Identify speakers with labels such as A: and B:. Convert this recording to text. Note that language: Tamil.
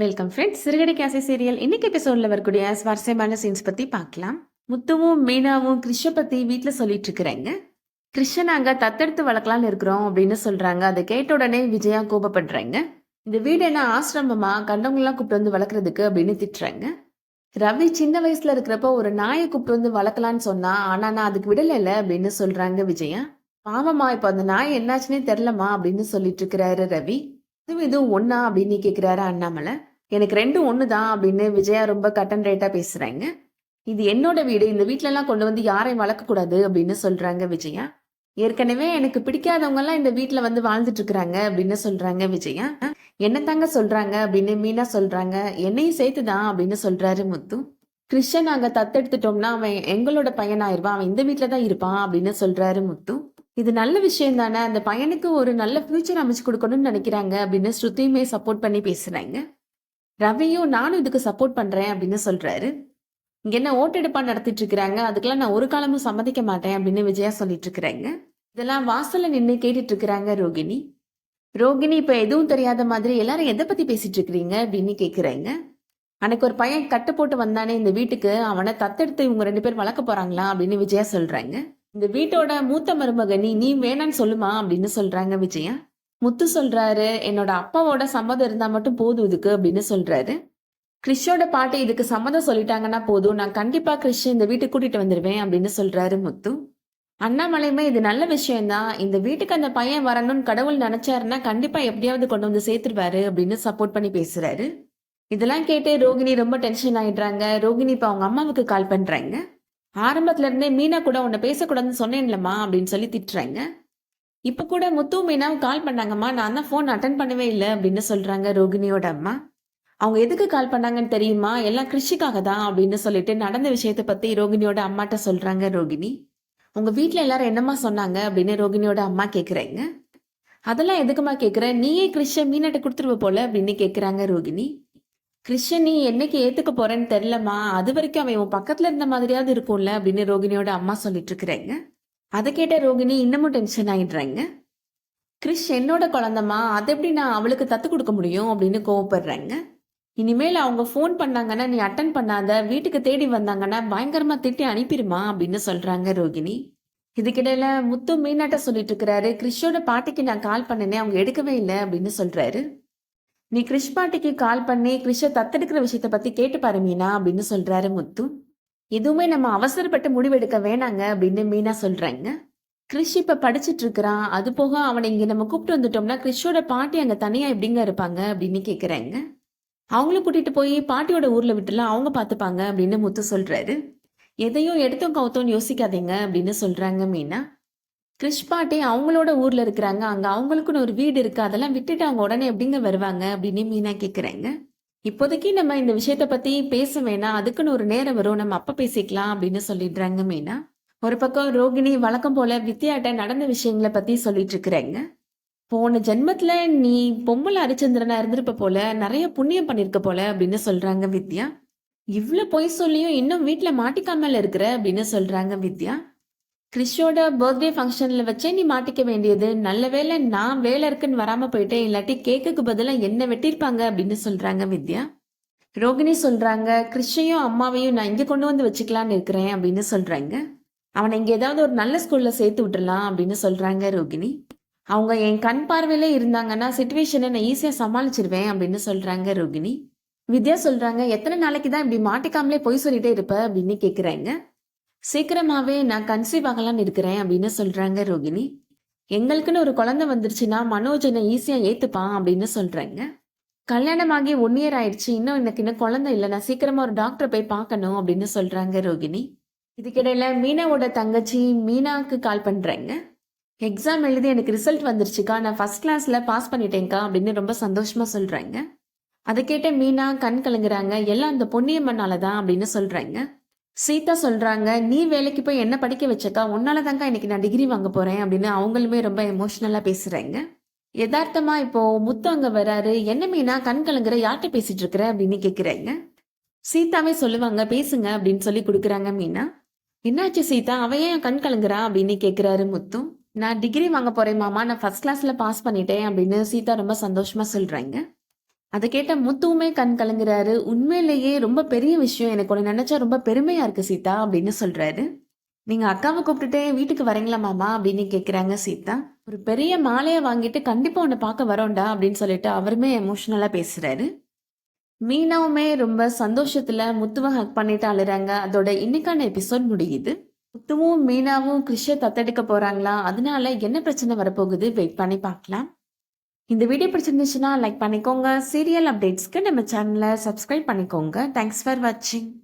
A: Welcome friends. சிறுகதை கேசை சீரியல் இன்னைக்கு எபிசோட்ல வரக்கூடிய சுவாரஸ்யமான சீன்ஸ் பத்தி பார்க்கலாம். முத்துவும் மீனாவும் கிருஷ்ண பத்தி வீட்ல சொல்லிட்டு இருக்கிறாங்க. கிருஷ்ண நாங்க தத்தெடுத்து வளர்க்கலாம்னு இருக்கிறோம் அப்படின்னு சொல்றாங்க. அதை கேட்ட உடனே விஜயா கோபப்படுறாங்க. இந்த வீடு என்ன ஆசிரமமா, கண்டவங்களாம் கூப்பிட்டு வந்து வளர்க்கறதுக்கு அப்படின்னு திட்டுறாங்க. ரவி சின்ன வயசுல இருக்கிறப்ப ஒரு நாயை கூப்பிட்டு வந்து வளர்க்கலான்னு சொன்னா, ஆனா நான் அதுக்கு விடல அப்படின்னு சொல்றாங்க விஜயா. பாவமா, இப்ப அந்த நாய் என்னாச்சுன்னே தெரியலமா அப்படின்னு சொல்லிட்டு இருக்கிறாரு ரவி. இதுவும் ஒண்ணா அப்படின்னு கேக்குறாரு அண்ணாமலை. எனக்கு ரெண்டும் ஒண்ணுதான் அப்படின்னு விஜயா ரொம்ப கட் அண்ட் ரைட்டா பேசுறாங்க. இது என்னோட வீடு, இந்த வீட்ல எல்லாம் கொண்டு வந்து யாரையும் வளர்க்க கூடாது அப்படின்னு சொல்றாங்க விஜயா. ஏற்கனவே எனக்கு பிடிக்காதவங்க எல்லாம் இந்த வீட்ல வந்து வாழ்ந்துட்டு இருக்கிறாங்க அப்படின்னு சொல்றாங்க விஜயா. என்ன தாங்க சொல்றாங்க அப்படின்னு மீனா சொல்றாங்க. என்னையும் சேர்த்துதான் அப்படின்னு சொல்றாரு முத்து. கிருஷ்ணன் நாங்க தத்தெடுத்துட்டோம்னா அவன் எங்களோட பையனாயிருவான், அவன் இந்த வீட்ல தான் இருப்பான் அப்படின்னு சொல்றாரு முத்து. இது நல்ல விஷயம் தானே, அந்த பையனுக்கு ஒரு நல்ல ஃபியூச்சர் அமைச்சு கொடுக்கணும்னு நினைக்கிறாங்க அப்படின்னு ஸ்ருதியுமே சப்போர்ட் பண்ணி பேசுறாங்க. ரவியும் நானும் இதுக்கு சப்போர்ட் பண்றேன் அப்படின்னு சொல்றாரு. இங்க என்ன ஓட்டெடுப்பா நடத்திட்டு இருக்கிறாங்க, அதுக்கெல்லாம் நான் ஒரு காலமும் சம்மதிக்க மாட்டேன் அப்படின்னு விஜயா சொல்லிட்டு இருக்கிறாங்க. இதெல்லாம் வாசல்ல நின்று கேட்டுட்டு இருக்கிறாங்க ரோகிணி. ரோகிணி இப்ப எதுவும் தெரியாத மாதிரி எல்லாரும் எதை பத்தி பேசிட்டு இருக்கிறீங்க அப்படின்னு கேக்குறாங்க. அன்னைக்கு ஒரு பையன் கட்டு போட்டு வந்தானே இந்த வீட்டுக்கு, அவனை தத்தெடுத்து இவங்க 2 பேர் வளர்க்க போறாங்களா அப்படின்னு விஜயா சொல்றாங்க. இந்த வீட்டோட மூத்த மருமக நீ வேணான்னு சொல்லுமா அப்படின்னு சொல்றாங்க விஜயா. முத்து சொல்றாரு, என்னோட அப்பாவோட சம்மதம் இருந்தா மட்டும் போதும் இதுக்கு அப்படின்னு சொல்றாரு. கிறிஷோட பாட்டி இதுக்கு சம்மதம் சொல்லிட்டாங்கன்னா போதும், நான் கண்டிப்பா கிறிஷ் இந்த வீட்டுக்கு கூட்டிட்டு வந்துருவேன் அப்படின்னு சொல்றாரு முத்து. அண்ணாமலையுமே இது நல்ல விஷயம்தான், இந்த வீட்டுக்கு அந்த பையன் வரணும்னு கடவுள் நினைச்சாருன்னா கண்டிப்பா எப்படியாவது கொண்டு வந்து சேர்த்துருவாரு அப்படின்னு சப்போர்ட் பண்ணி பேசுறாரு. இதெல்லாம் கேட்டு ரோகிணி ரொம்ப டென்ஷன் ஆயிடுறாங்க. ரோகிணி இப்ப அவங்க அம்மாவுக்கு கால் பண்றாங்க. ஆரம்பத்துல இருந்தே மீனா கூட உன்னை பேசக்கூடாதுன்னு சொன்னேன்லம்மா அப்படின்னு சொல்லி திட்டுறாங்க. இப்ப கூட முத்து மீனாவும் கால் பண்ணாங்கம்மா, நான் தான் போன் அட்டன் பண்ணவே இல்லை அப்படின்னு சொல்றாங்க ரோகிணியோட அம்மா. அவங்க எதுக்கு கால் பண்ணாங்கன்னு தெரியுமா, எல்லாம் கிருஷிக்காக தான் அப்படின்னு சொல்லிட்டு நடந்த விஷயத்த பத்தி ரோகிணியோட அம்மாட்ட சொல்றாங்க ரோகிணி. உங்க வீட்டுல எல்லாரும் என்னம்மா சொன்னாங்க அப்படின்னு ரோகிணியோட அம்மா கேக்குறாங்க. அதெல்லாம் எதுக்குமா கேக்குற, நீயே கிருஷ்ண மீனாட்ட கொடுத்துருவ போல அப்படின்னு கேக்குறாங்க ரோகிணி. கிருஷ்ண நீ என்னைக்கு ஏத்துக்க போறேன்னு தெரியலமா, அது வரைக்கும் அவன் உன் பக்கத்துல இருந்த மாதிரியாவது இருக்கும்ல அப்படின்னு ரோகிணியோட அம்மா சொல்லிட்டு இருக்கிறாங்க. அதை கேட்ட ரோகிணி இன்னமும் டென்ஷன் ஆயிடுறாங்க. கிறிஷ் என்னோட குழந்தைமா, அதை எப்படி நான் அவளுக்கு தத்து கொடுக்க முடியும் அப்படின்னு கோவப்படுறாங்க. இனிமேல் அவங்க ஃபோன் பண்ணாங்கன்னா நீ அட்டன் பண்ணாத, வீட்டுக்கு தேடி வந்தாங்கன்னா பயங்கரமா திட்டி அனுப்பிடுமா அப்படின்னு சொல்றாங்க ரோகிணி. இதுக்கிடையில முத்து மீனாட்ட சொல்லிட்டு இருக்கிறாரு, கிறிஷோட பாட்டிக்கு நான் கால் பண்ணினேன், அவங்க எடுக்கவே இல்லை அப்படின்னு சொல்றாரு. நீ கிறிஷ் பாட்டிக்கு கால் பண்ணி கிறிஷ தத்தெடுக்கிற விஷயத்த பத்தி கேட்டு பாரு மீனா அப்படின்னு சொல்றாரு முத்து. எதுவுமே நம்ம அவசரப்பட்டு முடிவெடுக்க வேணாங்க அப்படின்னு மீனா சொல்றாங்க. கிறிஷ் இப்ப படிச்சுட்டு இருக்கிறான், அது போக அவனை இங்க நம்ம கூப்பிட்டு வந்துட்டோம்னா கிறிஷோட பாட்டி அங்க தனியா எப்படிங்க இருப்பாங்க அப்படின்னு கேக்குறாங்க. அவங்களும் கூட்டிட்டு போய் பாட்டியோட ஊர்ல விட்டுலாம், அவங்க பாத்துப்பாங்க அப்படின்னு முத்து சொல்றாரு. எதையும் எடுத்தும் கவுத்தோன்னு யோசிக்காதீங்க அப்படின்னு சொல்றாங்க மீனா. கிறிஷ் பாட்டி அவங்களோட ஊர்ல இருக்கிறாங்க, அங்க அவங்களுக்குன்னு ஒரு வீடு இருக்கு, அதெல்லாம் விட்டுட்டு அவங்க உடனே எப்படிங்க வருவாங்க அப்படின்னு மீனா கேக்குறாங்க. இப்போதைக்கு நம்ம இந்த விஷயத்த பத்தி பேச வேணாம், அதுக்குன்னு ஒரு நேரம் வரும், நம்ம அப்ப பேசிக்கலாம் அப்படின்னு சொல்லிடுறாங்க மீனா. ஒரு பக்கம் ரோகிணி வழக்கம் போல வித்யாட்ட நடந்த விஷயங்களை பத்தி சொல்லிட்டு இருக்கிறாங்க. போன ஜென்மத்துல நீ பொம்பளை ஹரிச்சந்திரனா இருந்திருப்ப போல, நிறைய புண்ணியம் பண்ணிருக்க போல அப்படின்னு சொல்றாங்க வித்யா. இவ்வளவு பொய் சொல்லியும் இன்னும் வீட்டுல மாட்டிக்காமல இருக்கிற அப்படின்னு சொல்றாங்க வித்யா. கிறிஷோட பர்த்டே ஃபங்க்ஷன்ல வச்சே நீ மாட்டிக்க வேண்டியது, நல்ல வேலை நான் வேலை இருக்குன்னு வராம போயிட்டேன், இல்லாட்டி கேக்குக்கு பதிலா என்ன வெட்டிருப்பாங்க அப்படின்னு சொல்றாங்க வித்யா. ரோகிணி சொல்றாங்க, கிறிஷையும் அம்மாவையும் நான் இங்க கொண்டு வந்து வச்சுக்கலான்னு இருக்கிறேன் அப்படின்னு சொல்றாங்க. அவனை இங்க ஏதாவது ஒரு நல்ல ஸ்கூல்ல சேர்த்து விட்டுறலாம் அப்படின்னு சொல்றாங்க ரோகிணி. அவங்க என் கண் பார்வையிலே இருந்தாங்கன்னா சுச்சுவேஷனை நான் ஈஸியா சமாளிச்சிருவேன் அப்படின்னு சொல்றாங்க ரோகிணி. வித்யா சொல்றாங்க, எத்தனை நாளைக்கு தான் இப்படி மாட்டிக்காமலே பொய் சொல்லிட்டே இருப்ப அப்படின்னு கேக்குறாங்க. சீக்கிரமாவே நான் கன்சீவ் ஆகலான்னு இருக்கிறேன் அப்படின்னு சொல்றாங்க ரோகிணி. எங்களுக்குன்னு ஒரு குழந்தை வந்துருச்சுன்னா மனோஜனை ஈஸியா ஏத்துப்பான் அப்படின்னு சொல்றாங்க. கல்யாணமாகி 1 இயர் ஆயிடுச்சு, எனக்கு இன்னும் குழந்தை இல்லை, நான் சீக்கிரமா ஒரு டாக்டரை போய் பார்க்கணும் அப்படின்னு சொல்றாங்க ரோகிணி. இதுக்கிடையில மீனாவோட தங்கச்சி மீனாவுக்கு கால் பண்றாங்க. எக்ஸாம் எழுதி எனக்கு ரிசல்ட் வந்துருச்சுக்கா, நான் ஃபர்ஸ்ட் கிளாஸ்ல பாஸ் பண்ணிட்டேன்க்கா அப்படின்னு ரொம்ப சந்தோஷமா சொல்றாங்க. அதை கேட்ட மீனா கண் கலங்குறாங்க. எல்லாம் அந்த பொன்னியம்மனாலதான் அப்படின்னு சொல்றாங்க. சீதா சொல்றாங்க, நீ வேலைக்கு போய் என்ன படிக்க வச்சக்கா, உன்னாலதான்க்கா இன்னைக்கு நான் டிகிரி வாங்க போறேன் அப்படின்னு அவங்களுமே ரொம்ப எமோஷனலா பேசுறாங்க. யதார்த்தமா இப்போ முத்து அங்க வராரு. என்ன மீனா கண் கலங்குற, யார்கிட்ட பேசிட்டு இருக்கிற அப்படின்னு கேக்குறாங்க. சீதாவே சொல்லுவாங்க, பேசுங்க அப்படின்னு சொல்லி கொடுக்குறாங்க மீனா. என்னாச்சு சீதா, அவ ஏன் கண் கலங்குறா அப்படின்னு கேக்குறாரு முத்து. நான் டிகிரி வாங்க போறேன் மாமா, நான் ஃபர்ஸ்ட் கிளாஸ்ல பாஸ் பண்ணிட்டேன் அப்படின்னு சீதா ரொம்ப சந்தோஷமா சொல்றாங்க. அதை கேட்ட முத்துவுமே கண் கலங்குறாரு. உண்மையிலேயே ரொம்ப பெரிய விஷயம். எனக்கு உன்னை நினைச்சா ரொம்ப பெருமையா இருக்கு சீதா அப்படின்னு சொல்றாரு. நீங்க அக்காவை கூப்பிட்டுட்டு வீட்டுக்கு வரீங்களா மாமா அப்படின்னு கேக்குறாங்க சீதா. ஒரு பெரிய மாலையை வாங்கிட்டு கண்டிப்பா உன்னை பார்க்க வரோம்டா அப்படின்னு சொல்லிட்டு அவருமே எமோஷனலா பேசுறாரு. மீனாவுமே ரொம்ப சந்தோஷத்துல முத்துவை ஹக் பண்ணிட்டு அழுறாங்க. அதோட இன்னைக்கான எபிசோட் முடியுது. முத்துவும் மீனாவும் கிறிஷ தத்தெடுக்க போறாங்களா? அதனால என்ன பிரச்சனை வரப்போகுது? வெயிட் பண்ணி பார்க்கலாம். இந்த வீடியோ பிடிச்சிருந்துச்சுன்னா லைக் பண்ணிக்கோங்க. சீரியல் அப்டேட்ஸ்க்கு நம்ம சேனலை சப்ஸ்கிரைப் பண்ணிக்கோங்க. தேங்க்ஸ் ஃபார் வாட்சிங்.